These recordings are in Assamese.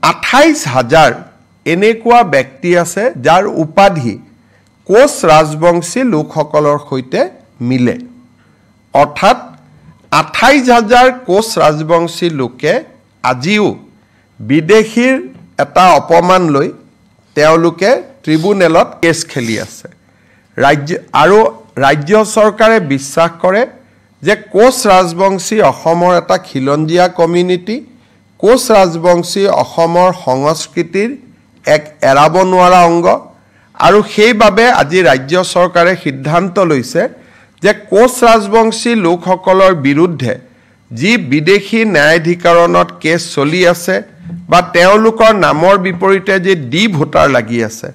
28,000 এনেকুৱা ব্যক্তি আছে যাৰ উপাধি কোচ ৰাজবংশী লোকসকলৰ সৈতে মিলে অৰ্থাৎ 28,000 কোচ ৰাজবংশী লোকে আজিও বিদেশীৰ এটা অপমান লৈ তেওঁলোকে ট্ৰিব্যুনেলত কেছ খেলি আছে ৰাজ্য চৰকাৰে বিশ্বাস কৰে যে কোচ ৰাজবংশী অসমৰ এটা খিলঞ্জীয়া কমিউনিটি কোচ ৰাজবংশী অসমৰ সংস্কৃতিৰ এক এৰাব নোৱাৰা অংগ আৰু সেইবাবে আজি ৰাজ্য চৰকাৰে সিদ্ধান্ত লৈছে যে কোচ ৰাজবংশী লোকসকলৰ বিৰুদ্ধে যি বিদেশী ন্যায়াধিকৰণত কেছ চলি আছে বা তেওঁলোকৰ নামৰ বিপৰীতে যে ডি ভোটাৰ লাগি আছে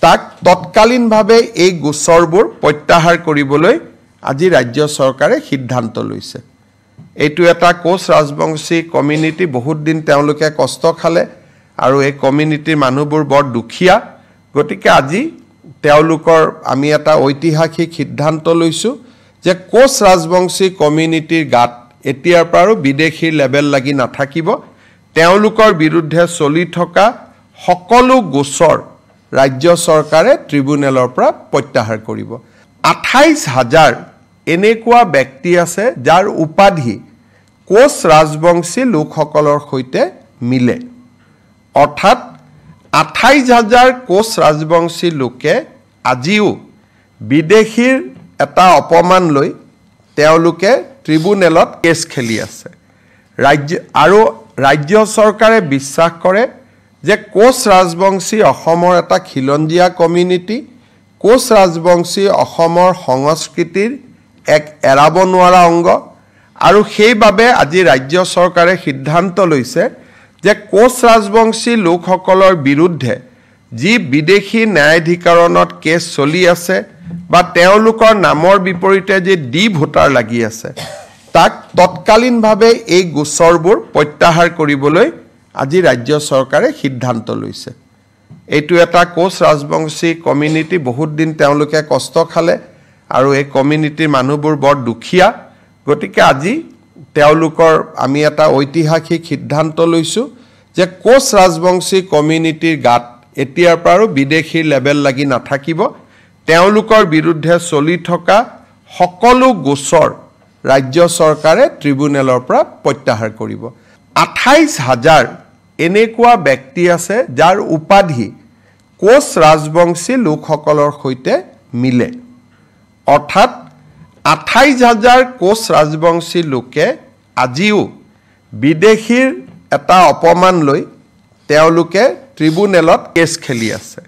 তাক তৎকালীনভাৱে এই গোচৰবোৰ প্ৰত্যাহাৰ কৰিবলৈ আজি ৰাজ্য চৰকাৰে সিদ্ধান্ত লৈছে এইটো এটা কোচ ৰাজবংশী কমিউনিটি বহুত দিন তেওঁলোকে কষ্ট খালে আৰু এই কমিউনিটিৰ মানুহবোৰ বৰ দুখীয়া গতিকে আজি তেওঁলোকৰ আমি এটা ঐতিহাসিক সিদ্ধান্ত লৈছো যে কোচ ৰাজবংশী কমিউনিটিৰ গাত এতিয়াৰ পৰা বিদেশী লেভেল লাগি নাথাকিব তেওঁলোকৰ বিৰুদ্ধে চলি থকা সকলো গোচৰ ৰাজ্য চৰকাৰে ট্ৰিব্যুনেলৰ পৰা প্ৰত্যাহাৰ কৰিব 28,000 এনেকুৱা ব্যক্তি আছে যাৰ উপাধি কোচ ৰাজবংশী লোকসকলৰ সৈতে মিলে অৰ্থাৎ 28,000 কোচ ৰাজবংশী লোকে আজিও বিদেশীৰ এটা অপমান লৈ তেওঁলোকে ট্ৰিব্যুনেলত কেছ খেলি আছে ৰাজ্য চৰকাৰে বিশ্বাস কৰে যে কোচ ৰাজবংশী অসমৰ এটা খিলঞ্জীয়া কমিউনিটি কোচ ৰাজবংশী অসমৰ সংস্কৃতিৰ এক এৰাব নোৱাৰা অংগ আৰু সেইবাবে আজি ৰাজ্য চৰকাৰে সিদ্ধান্ত লৈছে যে কোচ ৰাজবংশী লোকসকলৰ বিৰুদ্ধে যি বিদেশী ন্যায়াধিকৰণত কেছ চলি আছে বা তেওঁলোকৰ নামৰ বিপৰীতে যে ডি ভোটাৰ লাগি আছে তাক তৎকালীনভাৱে এই গোচৰবোৰ প্ৰত্যাহাৰ কৰিবলৈ আজি ৰাজ্য চৰকাৰে সিদ্ধান্ত লৈছে এইটো এটা কোচ ৰাজবংশী কমিউনিটি বহুত দিন তেওঁলোকে কষ্ট খালে আৰু এই কমিউনিটিৰ মানুহবোৰ বৰ দুখীয়া গতিকে আজি তেওঁলোকৰ আমি এটা ঐতিহাসিক সিদ্ধান্ত লৈছো যে কোচ ৰাজবংশী কমিউনিটিৰ গাত এতিয়াৰ পৰা বিদেশী লেভেল লাগি নাথাকিব তেওঁলোকৰ বিৰুদ্ধে চলি থকা সকলো গোচৰ ৰাজ্য চৰকাৰে ট্ৰিব্যুনেলৰ পৰা প্ৰত্যাহাৰ কৰিব 28,000 এনেকুৱা ব্যক্তি আছে যাৰ উপাধি কোচ ৰাজবংশী লোকসকলৰ সৈতে মিলে অৰ্থাৎ 28,000 কোচ ৰাজবংশী লোকে আজিও বিদেশীৰ এটা অপমান লৈ তেওঁলোকে ট্ৰিব্যুনেলত কেছ খেলি আছে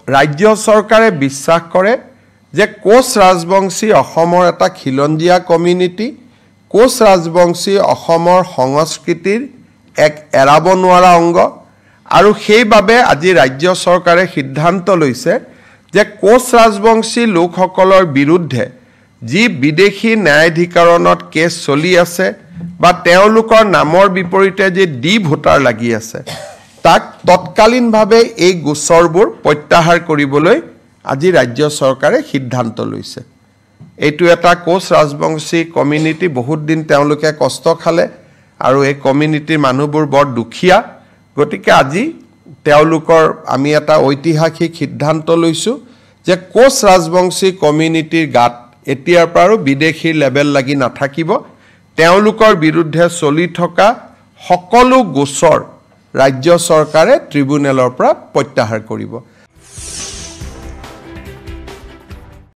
ৰাজ্য চৰকাৰে বিশ্বাস কৰে যে কোচ ৰাজবংশী অসমৰ এটা খিলঞ্জীয়া কমিউনিটি কোচ ৰাজবংশী অসমৰ সংস্কৃতিৰ এক এৰাব নোৱাৰা অংগ আৰু সেইবাবে আজি ৰাজ্য চৰকাৰে সিদ্ধান্ত লৈছে যে কোচ ৰাজবংশী লোকসকলৰ বিৰুদ্ধে যি বিদেশী ন্যায়াধিকৰণত কেছ চলি আছে বা তেওঁলোকৰ নামৰ বিপৰীতে যে ডি ভোটাৰ লাগি আছে তাক তৎকালীনভাৱে এই গোচৰবোৰ প্ৰত্যাহাৰ কৰিবলৈ আজি ৰাজ্য চৰকাৰে সিদ্ধান্ত লৈছে এইটো এটা কোচ ৰাজবংশী কমিউনিটি বহুত দিন তেওঁলোকে কষ্ট খালে আৰু এই কমিউনিটিৰ মানুহবোৰ বৰ দুখীয়া গতিকে আজি তেওঁলোকৰ আমি এটা ঐতিহাসিক সিদ্ধান্ত লৈছো যে কোচ ৰাজবংশী কমিউনিটিৰ গাত এতিয়াৰ পৰা বিদেশী লেভেল লাগি নাথাকিব তেওঁলোকৰ বিৰুদ্ধে চলি থকা সকলো গোচৰ ৰাজ্য চৰকাৰে ট্ৰিব্যুনেলৰ পৰা প্ৰত্যাহাৰ কৰিব